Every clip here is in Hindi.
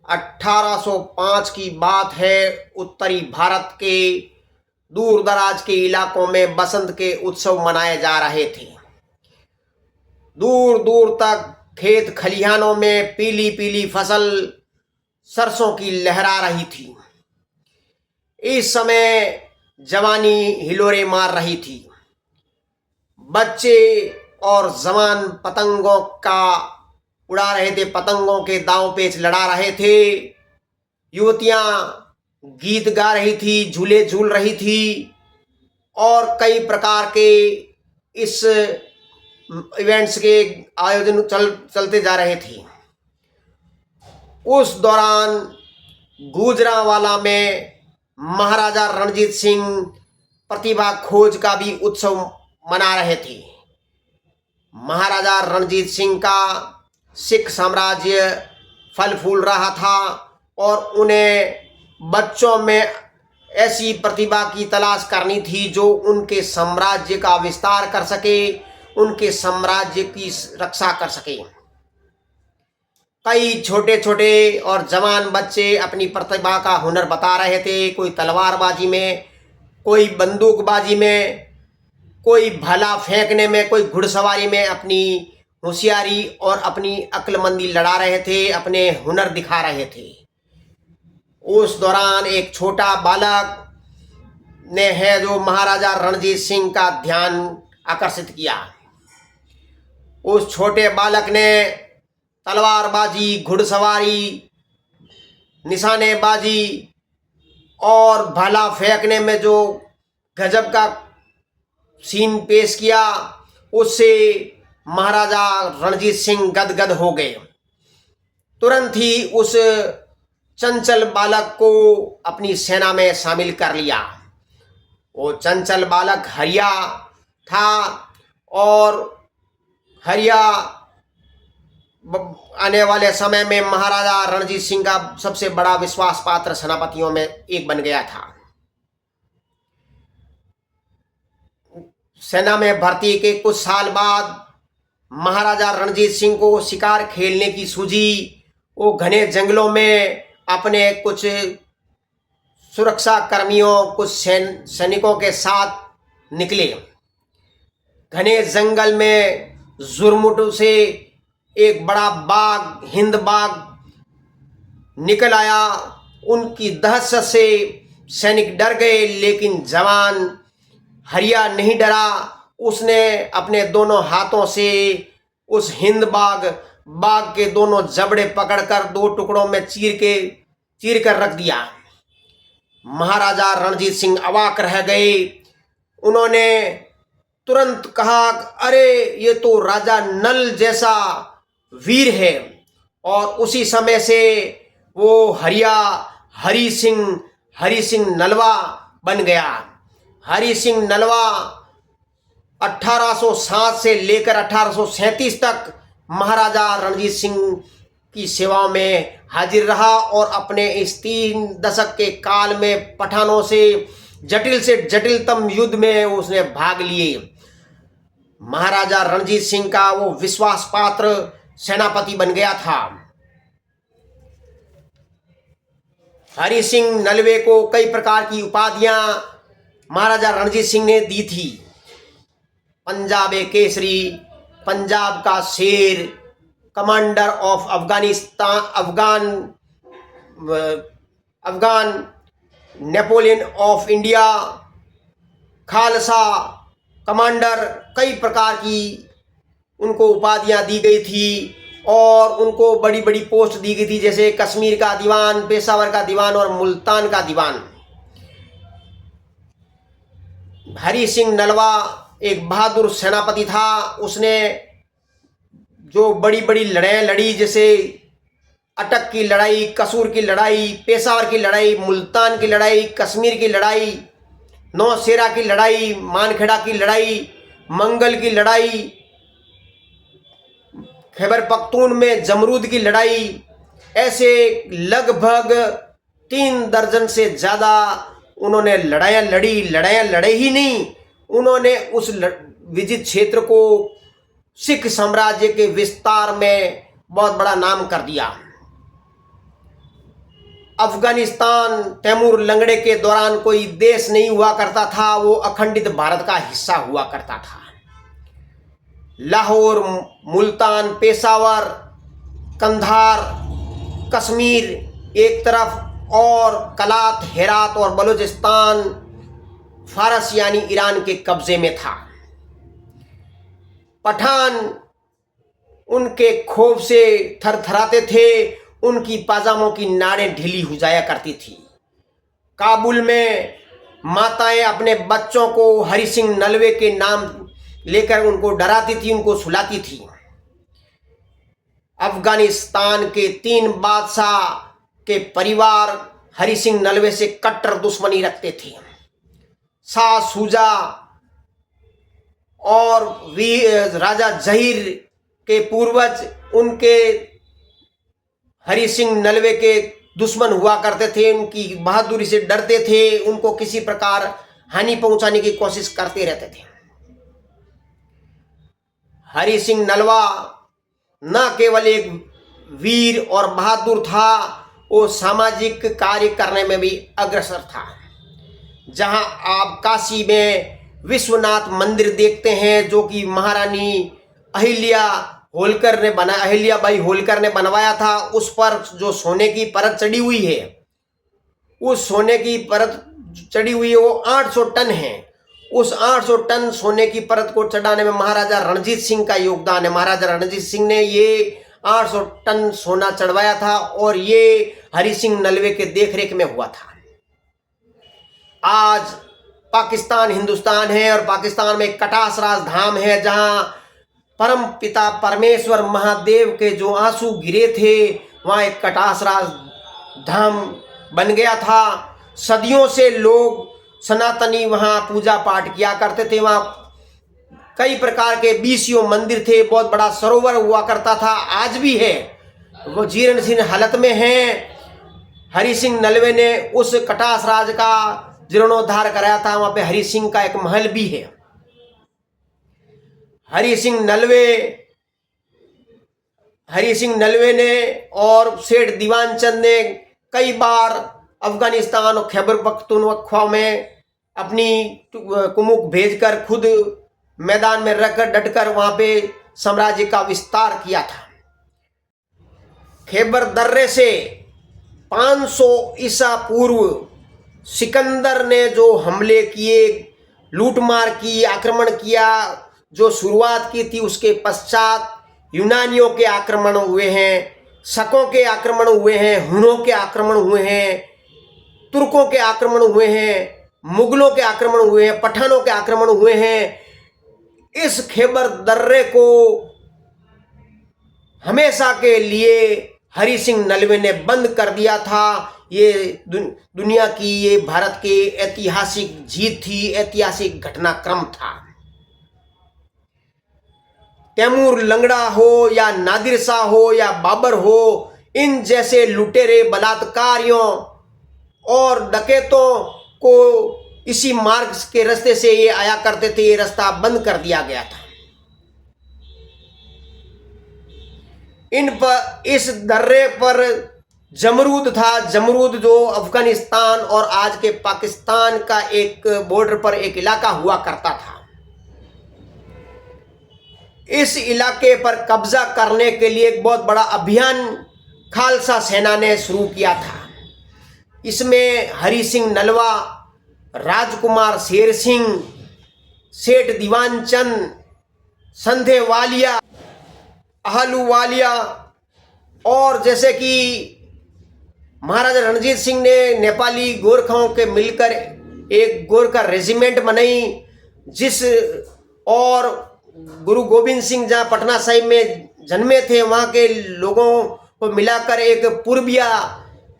1805 की बात है। उत्तरी भारत के दूर दराज के इलाकों में बसंत के उत्सव मनाए जा रहे थे। दूर दूर तक खेत खलिहानों में पीली पीली फसल सरसों की लहरा रही थी। इस समय जवानी हिलोरे मार रही थी। बच्चे और जवान पतंगों का उड़ा रहे थे, पतंगों के दांव पेच लड़ा रहे थे। युवतियां गीत गा रही थी, झूले झूल रही थी और कई प्रकार के इस इवेंट्स के आयोजन चलते जा रहे थे। उस दौरान गुजरांवाला में महाराजा रणजीत सिंह प्रतिभा खोज का भी उत्सव मना रहे थे। महाराजा रणजीत सिंह का सिख साम्राज्य फल फूल रहा था और उन्हें बच्चों में ऐसी प्रतिभा की तलाश करनी थी जो उनके साम्राज्य का विस्तार कर सके, उनके साम्राज्य की रक्षा कर सके। कई छोटे छोटे और जवान बच्चे अपनी प्रतिभा का हुनर बता रहे थे। कोई तलवारबाजी में, कोई बंदूकबाजी में, कोई भाला फेंकने में, कोई घुड़सवारी में अपनी होशियारी और अपनी अक्लमंदी लड़ा रहे थे, अपने हुनर दिखा रहे थे। उस दौरान एक छोटा बालक ने है जो महाराजा रणजीत सिंह का ध्यान आकर्षित किया। उस छोटे बालक ने तलवारबाजी, घुड़सवारी, निशानेबाजी और भाला फेंकने में जो गजब का सीन पेश किया, उससे महाराजा रणजीत सिंह गदगद हो गए। तुरंत ही उस चंचल बालक को अपनी सेना में शामिल कर लिया। वो चंचल बालक हरिया था और हरिया आने वाले समय में महाराजा रणजीत सिंह का सबसे बड़ा विश्वास पात्र सेनापतियों में एक बन गया था। सेना में भर्ती के कुछ साल बाद महाराजा रणजीत सिंह को शिकार खेलने की सूझी। वो घने जंगलों में अपने कुछ सुरक्षा कर्मियों, कुछ सैनिकों के साथ निकले। घने जंगल में जुर्मुटू से एक बड़ा बाघ, हिंद बाघ निकल आया। उनकी दहशत से सैनिक डर गए, लेकिन जवान हरिया नहीं डरा। उसने अपने दोनों हाथों से उस हिंद बाघ के दोनों जबड़े पकड़कर दो टुकड़ों में चीर कर रख दिया। महाराजा रणजीत सिंह अवाक रह गए। उन्होंने तुरंत कहा, अरे ये तो राजा नल जैसा वीर है। और उसी समय से वो हरि सिंह नलवा बन गया। हरि सिंह नलवा 1807 से लेकर 1837 तक महाराजा रणजीत सिंह की सेवा में हाजिर रहा और अपने इस 3 दशक के काल में पठानों से जटिलतम युद्ध में उसने भाग लिए। महाराजा रणजीत सिंह का वो विश्वास पात्र सेनापति बन गया था। हरि सिंह नलवे को कई प्रकार की उपाधियां महाराजा रणजीत सिंह ने दी थी। पंजाब केसरी, पंजाब का शेर, commander of Afghan, Napoleon of India, Khalsa commander, कई प्रकार की उनको उपाधियां दी गई थी और उनको बड़ी बड़ी पोस्ट दी गई थी, जैसे कश्मीर का दीवान, पेशावर का दीवान और मुल्तान का दीवान। हरि सिंह नलवा एक बहादुर सेनापति था। उसने जो बड़ी बड़ी लड़ाइयाँ लड़ी, जैसे अटक की लड़ाई, कसूर की लड़ाई, पेशावर की लड़ाई, मुल्तान की लड़ाई, कश्मीर की लड़ाई, नौशेरा की लड़ाई, मानखेड़ा की लड़ाई, मंगल की लड़ाई, खैबर पख्तून में जमरूद की लड़ाई, ऐसे लगभग 3 दर्जन से ज़्यादा उन्होंने लड़ाइयाँ लड़े ही नहीं, उन्होंने उस विजित क्षेत्र को सिख साम्राज्य के विस्तार में बहुत बड़ा नाम कर दिया। अफगानिस्तान तैमूर लंगड़े के दौरान कोई देश नहीं हुआ करता था, वो अखंडित भारत का हिस्सा हुआ करता था। लाहौर, मुल्तान, पेशावर, कंधार, कश्मीर एक तरफ और कलात, हेरात और बलूचिस्तान फारस यानी ईरान के कब्जे में था। पठान उनके खौफ से थरथराते थे, उनकी पाजामों की नाड़ें ढीली हो जाया करती थी। काबुल में माताएं अपने बच्चों को हरि सिंह नलवे के नाम लेकर उनको डराती थी, उनको सुलाती थी। अफगानिस्तान के 3 बादशाह के परिवार हरि सिंह नलवे से कट्टर दुश्मनी रखते थे। शाह शुजा और राजा जहीर के पूर्वज उनके हरि सिंह नलवे के दुश्मन हुआ करते थे, उनकी बहादुरी से डरते थे, उनको किसी प्रकार हानि पहुंचाने की कोशिश करते रहते थे। हरि सिंह नलवा न केवल एक वीर और बहादुर था, वो सामाजिक कार्य करने में भी अग्रसर था। जहां आप काशी में विश्वनाथ मंदिर देखते हैं, जो कि महारानी अहिल्याबाई होलकर ने बनवाया था, उस पर जो सोने की परत चढ़ी हुई है, उस सोने की परत चढ़ी हुई है वो 800 टन है। उस 800 टन सोने की परत को चढ़ाने में महाराजा रणजीत सिंह का योगदान है। महाराजा रणजीत सिंह ने ये 800 टन सोना चढ़वाया था और ये हरि सिंह नलवे के देखरेख में हुआ था। आज पाकिस्तान हिंदुस्तान है और पाकिस्तान में कटास राज धाम है, जहां परम पिता परमेश्वर महादेव के जो आंसू गिरे थे, वहां एक कटास राज धाम बन गया था। सदियों से लोग सनातनी वहां पूजा पाठ किया करते थे। वहां कई प्रकार के 20 मंदिर थे, बहुत बड़ा सरोवर हुआ करता था, आज भी है, वो जीर्ण शीर्ण हालत में है। हरि सिंह नलवे ने उस कटास राज का जीर्णोद्धार कराया था। वहां पे हरि सिंह का एक महल भी है। हरि सिंह नलवे ने और सेठ दीवानचंद ने कई बार अफगानिस्तान और खैबर पख्तूनख्वा में अपनी कुमुक भेजकर खुद मैदान में रखकर डटकर वहां पे साम्राज्य का विस्तार किया था। खैबर दर्रे से 500 ईसा पूर्व सिकंदर ने जो हमले किए, लूटमार की, आक्रमण किया, जो शुरुआत की थी, उसके पश्चात यूनानियों के आक्रमण हुए हैं, शकों के आक्रमण हुए हैं, हुनों के आक्रमण हुए हैं, तुर्कों के आक्रमण हुए हैं, मुगलों के आक्रमण हुए हैं, पठानों के आक्रमण हुए हैं। इस खैबर दर्रे को हमेशा के लिए हरि सिंह नलवे ने बंद कर दिया था। ये दुनिया की, ये भारत के ऐतिहासिक जीत थी, ऐतिहासिक घटनाक्रम था। तैमूर लंगड़ा हो या नादिर शाह हो या बाबर हो, इन जैसे लुटेरे, बलात्कारियों और डकैतों को इसी मार्ग के रास्ते से ये आया करते थे, ये रास्ता बंद कर दिया गया था। इस दर्रे पर जमरूद था। जमरूद जो अफगानिस्तान और आज के पाकिस्तान का एक बॉर्डर पर एक इलाका हुआ करता था। इस इलाके पर कब्जा करने के लिए एक बहुत बड़ा अभियान खालसा सेना ने शुरू किया था। इसमें हरि सिंह नलवा, राजकुमार शेर सिंह, सेठ दीवानचंद, संधेवालिया, आहलूवालिया और जैसे कि महाराजा रणजीत सिंह ने नेपाली गोरखाओं के मिलकर एक गोरखा रेजिमेंट बनाई, जिस और गुरु गोविंद सिंह जहाँ पटना साहिब में जन्मे थे, वहाँ के लोगों को मिलाकर एक पूर्बिया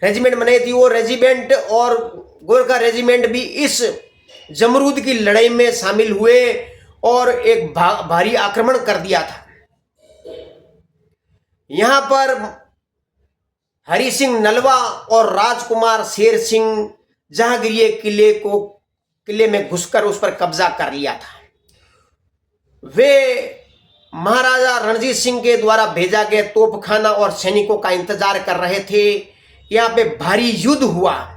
रेजिमेंट बनाई थी। वो रेजिमेंट और गोरखा रेजिमेंट भी इस जमरूद की लड़ाई में शामिल हुए और एक भारी आक्रमण कर दिया था। यहाँ पर हरि सिंह नलवा और राजकुमार शेर सिंह जहांगीर किले में घुसकर उस पर कब्जा कर लिया था। वे महाराजा रणजीत सिंह के द्वारा भेजा गया तोपखाना और सैनिकों का इंतजार कर रहे थे यहाँ पे भारी युद्ध हुआ।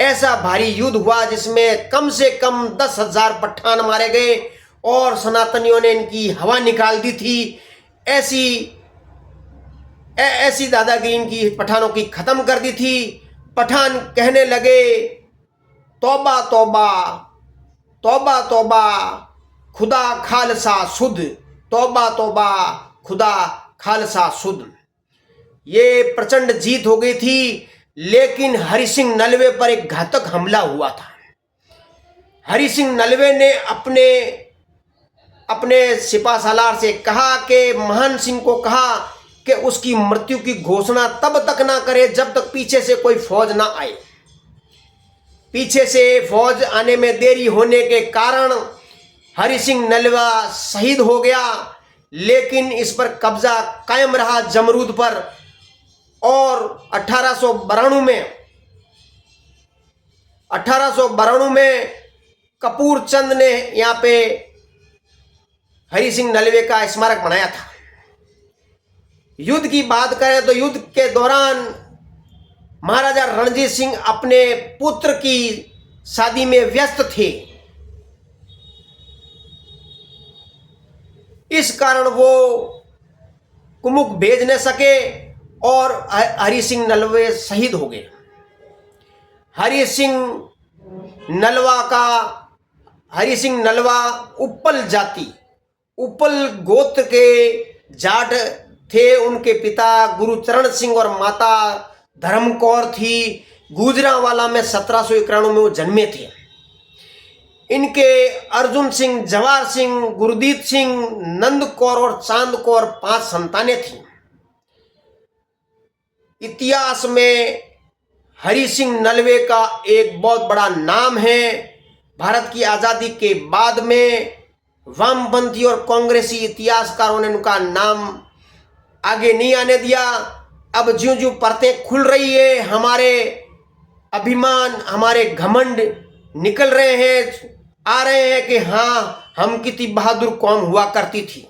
ऐसा भारी युद्ध हुआ जिसमें कम से कम 10,000 पठान मारे गए और सनातनियों ने इनकी हवा निकाल दी थी। ऐसी दादागिरी इनकी पठानों की खत्म कर दी थी। पठान कहने लगे, तौबा तौबा तौबा तौबा खुदा खालसा सुध, तौबा तौबा खुदा खालसा सुध। ये प्रचंड जीत हो गई थी, लेकिन हरि सिंह नलवे पर एक घातक हमला हुआ था। हरि सिंह नलवे ने अपने सिपा सालार से कहा कि महान सिंह को कहा कि उसकी मृत्यु की घोषणा तब तक ना करे जब तक पीछे से कोई फौज ना आए। पीछे से फौज आने में देरी होने के कारण हरि सिंह नलवा शहीद हो गया, लेकिन इस पर कब्जा कायम रहा जमरूद पर। और 1892 में कपूर चंद ने यहाँ पे हरि सिंह नलवे का स्मारक बनाया था। युद्ध की बात करें तो युद्ध के दौरान महाराजा रणजीत सिंह अपने पुत्र की शादी में व्यस्त थे। इस कारण वो कुमुक भेज न सके और हरि सिंह नलवे शहीद हो गए। हरि सिंह नलवा उप्पल गोत्र के जाट थे। उनके पिता गुरुचरण सिंह और माता धर्म कौर थी। गुजरांवाला में 1791 में वो जन्मे थे। इनके अर्जुन सिंह, जवाहर सिंह, गुरदीत सिंह, नंद कौर और चांद कौर 5 संतानें थीं। इतिहास में हरि सिंह नलवे का एक बहुत बड़ा नाम है। भारत की आज़ादी के बाद में वामपंथी और कांग्रेसी इतिहासकारों ने उनका नाम आगे नहीं आने दिया। अब ज्यों ज्यों परतें खुल रही है, हमारे अभिमान, हमारे घमंड निकल रहे हैं, आ रहे हैं कि हाँ, हम कितनी बहादुर कौम हुआ करती थी।